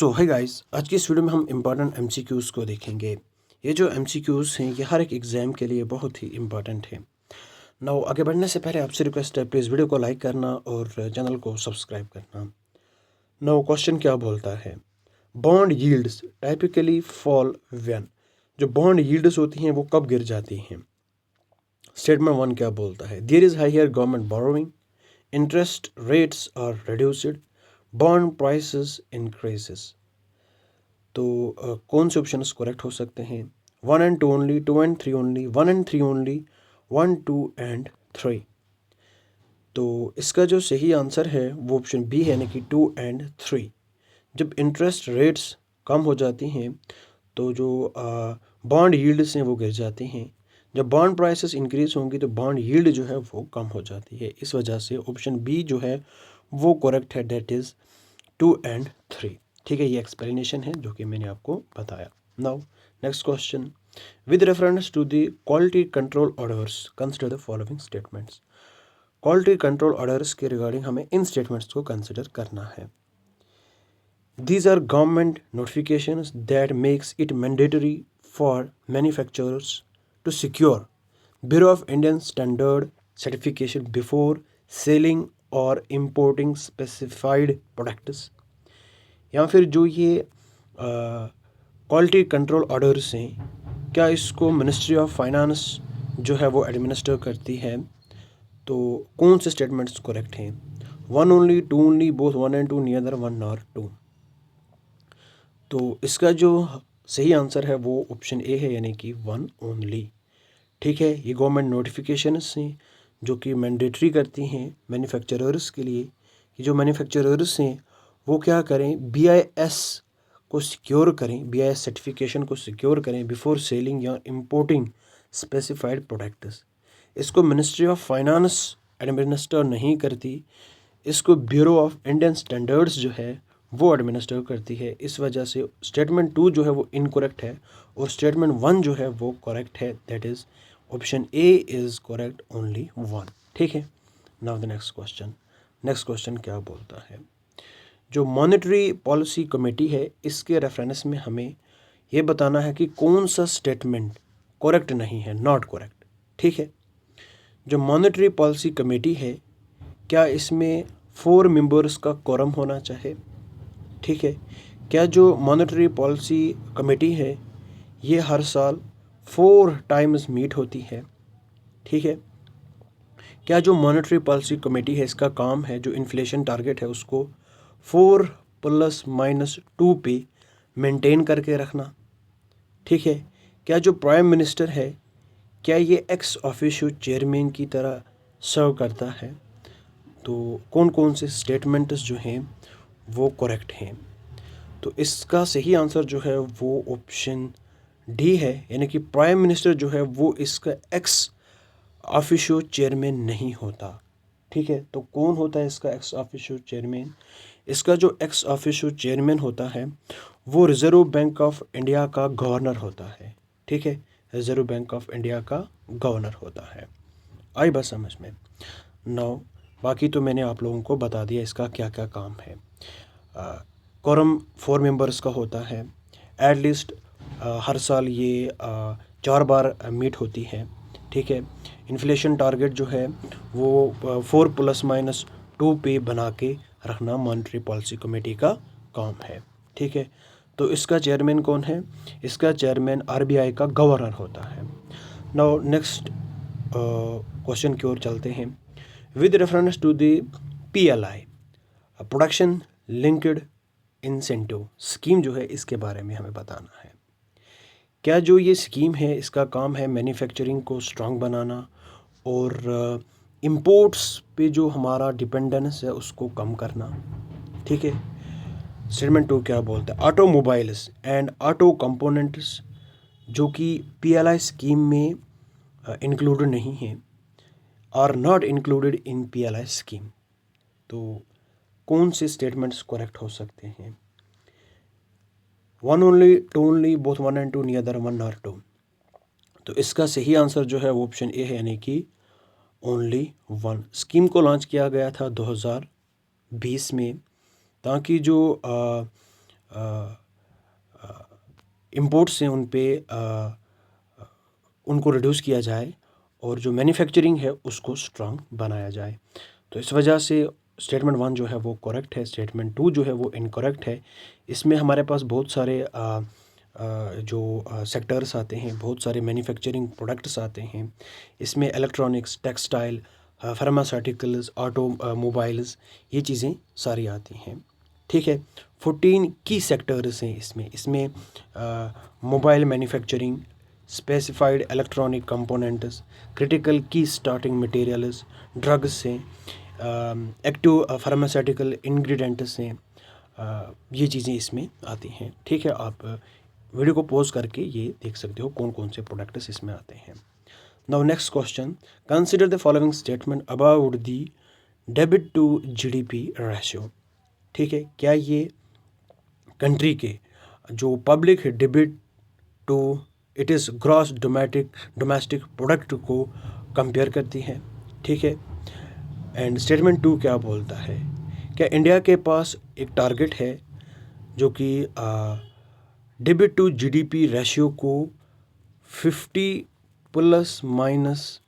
सो है गाइस, आज की इस वीडियो में हम इम्पॉर्टेंट एमसीक्यूज़ को देखेंगे। ये जो एमसीक्यूज़ हैं ये हर एक एग्ज़ाम के लिए बहुत ही इम्पॉर्टेंट है। नाउ आगे बढ़ने से पहले आपसे रिक्वेस्ट है, प्लीज़ वीडियो को लाइक करना और चैनल को सब्सक्राइब करना। नाउ क्वेश्चन क्या बोलता है, bond yields typically fall when. जो बॉन्ड यील्ड्स होती हैं वो कब गिर जाती हैं। स्टेटमेंट 1 क्या बोलता है, there is higher government borrowing, interest rates are reduced, bond prices increases. तो कौन से ऑप्शन करेक्ट हो सकते हैं। 1 and 2 only, 2 and 3 only, 1 and 3 only, 1, 2 and 3। तो इसका जो सही आंसर है वो ऑप्शन बी है, यानी कि 2 and 3। जब इंटरेस्ट रेट्स कम हो जाती हैं तो जो बॉन्ड यील्ड्स हैं वो गिर जाती हैं। जब बॉन्ड प्राइसेस इंक्रीज होंगी तो बॉन्ड यील्ड जो है वो कम हो जाती है। इस वजह से ऑप्शन बी जो है वो करेक्ट है, डेट इज़ 2 and 3। ठीक है, ये एक्सप्लेनेशन है जो कि मैंने आपको बताया। Now next question, with reference to the quality control orders consider the following statements. Quality control orders के रिगार्डिंग हमें इन स्टेटमेंट्स को कंसिडर करना है। These are government notifications that makes it mandatory for manufacturers to secure Bureau of Indian Standard certification before selling or importing specified products। या फिर जो ये क्वालिटी कंट्रोल ऑर्डर्स हैं, क्या इसको मिनिस्ट्री ऑफ फाइनेंस जो है वो एडमिनिस्टर करती है। तो कौन से स्टेटमेंट्स करेक्ट हैं। 1 only, 2 only, both 1 and 2, neither 1 or 2। तो इसका जो सही आंसर है वो ऑप्शन ए है, यानी कि 1 ओनली। ठीक है, ये गवर्नमेंट नोटिफिकेशंस हैं जो कि मैंडेटरी करती हैं मैन्युफैक्चरर्स के लिए कि जो मैन्युफैक्चरर्स हैं वो क्या करें, बीआईएस को सिक्योर करें, बीआईएस सर्टिफिकेशन को सिक्योर करें बिफोर सेलिंग या इंपोर्टिंग स्पेसिफाइड प्रोडक्ट्स। इसको मिनिस्ट्री ऑफ फाइनेंस एडमिनिस्टर नहीं करती, इसको ब्यूरो ऑफ इंडियन स्टैंडर्ड्स जो है वो एडमिनिस्टर करती है। इस वजह से स्टेटमेंट 2 जो है वो इनकरेक्ट है और स्टेटमेंट 1 जो है वो करेक्ट है, that is option A is correct, only 1। ठीक है, नाउ द नेक्स्ट क्वेश्चन क्या बोलता है, जो मॉनेटरी पॉलिसी कमेटी है इसके रेफरेंस में हमें ये बताना है कि कौन सा स्टेटमेंट करेक्ट नहीं है, नॉट करेक्ट। ठीक है, जो मॉनेटरी पॉलिसी कमेटी है क्या इसमें 4 मेंबर्स का कोरम होना चाहिए। ठीक है, क्या जो मॉनेटरी पॉलिसी कमेटी है ये हर साल 4 टाइम्स मीट होती है। ठीक है, क्या जो मॉनेटरी पॉलिसी कमेटी है इसका काम है जो इन्फ्लेशन टारगेट है उसको 4+-2 पे मेंटेन करके रखना। ठीक है, क्या जो प्राइम मिनिस्टर है क्या ये एक्स ऑफिशियो चेयरमैन की तरह सर्व करता है। तो कौन कौन से स्टेटमेंट्स जो हैं वो करेक्ट हैं। तो इसका सही आंसर जो है वो ऑप्शन डी है, यानी कि प्राइम मिनिस्टर जो है वो इसका एक्स ऑफिशियो चेयरमैन नहीं होता। ठीक है, तो कौन होता है इसका एक्स ऑफिशियो चेयरमैन। इसका जो एक्स ऑफिशियो चेयरमैन होता है वो रिजर्व बैंक ऑफ इंडिया का गवर्नर होता है। ठीक है, रिजर्व बैंक ऑफ इंडिया का गवर्नर होता है। आई बात समझ में। नाउ बाकी तो मैंने आप लोगों को बता दिया इसका क्या क्या काम है। कोरम 4 मेंबर्स का होता है, एटलीस्ट हर साल ये 4 बार मीट होती है। ठीक है, इन्फ्लेशन टारगेट जो है वो 4+-2 पे बना के रखना मॉनेटरी पॉलिसी कमेटी का काम है। ठीक है, तो इसका चेयरमैन कौन है, इसका चेयरमैन आरबीआई का गवर्नर होता है। नाउ नेक्स्ट क्वेश्चन की ओर चलते हैं, with reference to the PLI production linked incentive scheme जो है इसके बारे में हमें बताना है। क्या जो ये स्कीम है इसका काम है मैन्युफैक्चरिंग को स्ट्रांग बनाना और इंपोर्ट्स पे जो हमारा डिपेंडेंस है उसको कम करना। ठीक है, स्टेटमेंट 2 क्या बोलता है, ऑटोमोबाइल्स एंड ऑटो कंपोनेंट्स जो कि पीएलआई स्कीम में इंक्लूडेड नहीं है, are not included in PLI scheme. तो कौन से स्टेटमेंट्स करेक्ट हो सकते हैं। 1 only, 2 only, both 1 and 2, neither 1 or 2। तो इसका सही आंसर जो है वो ऑप्शन ए है, यानी कि ओनली 1। स्कीम को लॉन्च किया गया था 2020 में ताकि जो इंपोर्ट्स हैं उन पे उनको रिड्यूस किया जाए और जो मैन्युफैक्चरिंग है उसको स्ट्रांग बनाया जाए। तो इस वजह से स्टेटमेंट 1 जो है वो करेक्ट है, स्टेटमेंट 2 जो है वो इनकरेक्ट है। इसमें हमारे पास बहुत सारे जो सेक्टर्स आते हैं, बहुत सारे मैन्युफैक्चरिंग प्रोडक्ट्स आते हैं। इसमें इलेक्ट्रॉनिक्स, टेक्सटाइल, फार्मास्यूटिकल्स, ऑटोमोबाइल्स, ये चीज़ें सारी आती हैं। ठीक है, 14 की सेक्टर्स हैं इसमें mobile manufacturing, specified electronic components, critical की स्टार्टिंग मटेरियल्स, ड्रग्स हैं, एक्टिव फार्मास्यूटिकल इंग्रेडिएंट्स हैं, ये चीज़ें इसमें आती हैं। ठीक है, आप वीडियो को पॉज करके ये देख सकते हो कौन कौन से प्रोडक्ट्स इसमें आते हैं। Now next question, consider the following statement about the debit to GDP ratio. ठीक है, क्या ये कंट्री के जो public debit to it is gross domestic product को कंपेयर करती है। ठीक है, एंड स्टेटमेंट 2 क्या बोलता है, क्या इंडिया के पास एक टारगेट है जो कि डेबिट टू जीडीपी रेशियो को 50 प्लस माइनस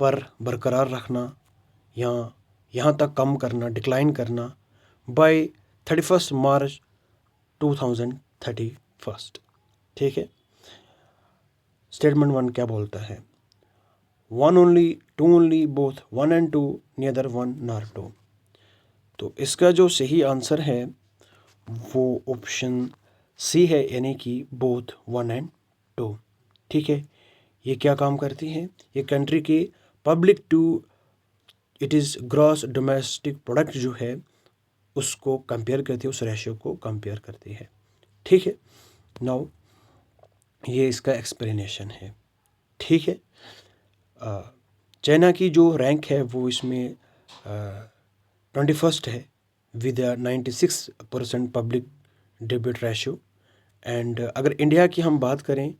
पर बरकरार रखना या यहाँ तक कम करना, डिक्लाइन करना बाय 31 मार्च 2031। ठीक है, स्टेटमेंट 1 क्या बोलता है, 1 only, 2 only, both, 1 and 2, neither 1 nor 2। तो इसका जो सही आंसर है वो ऑप्शन सी है, यानी कि बोथ 1 and 2। ठीक है, ये क्या काम करती है, ये कंट्री के public to it is gross domestic product जो है उसको कंपेयर करती है, उस रेशियो को कंपेयर करती है। ठीक है, नाउ ये इसका एक्सप्लेनेशन है। ठीक है, चाइना की जो रैंक है वो इसमें 21st है with 96% public debit ratio. And अगर इंडिया की हम बात करें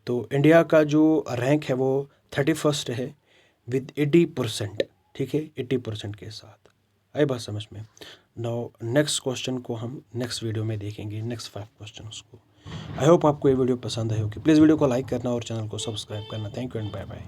तो इंडिया का जो रैंक है वो 31st है विद 80%। ठीक है, 80% के साथ। आई बात समझ में। नाउ नेक्स्ट क्वेश्चन को हम नेक्स्ट वीडियो में देखेंगे, नेक्स्ट 5 क्वेश्चंस को। आई होप आपको ये वीडियो पसंद आई होगी। प्लीज़ वीडियो को लाइक करना और चैनल को सब्सक्राइब करना। Thank you and bye bye.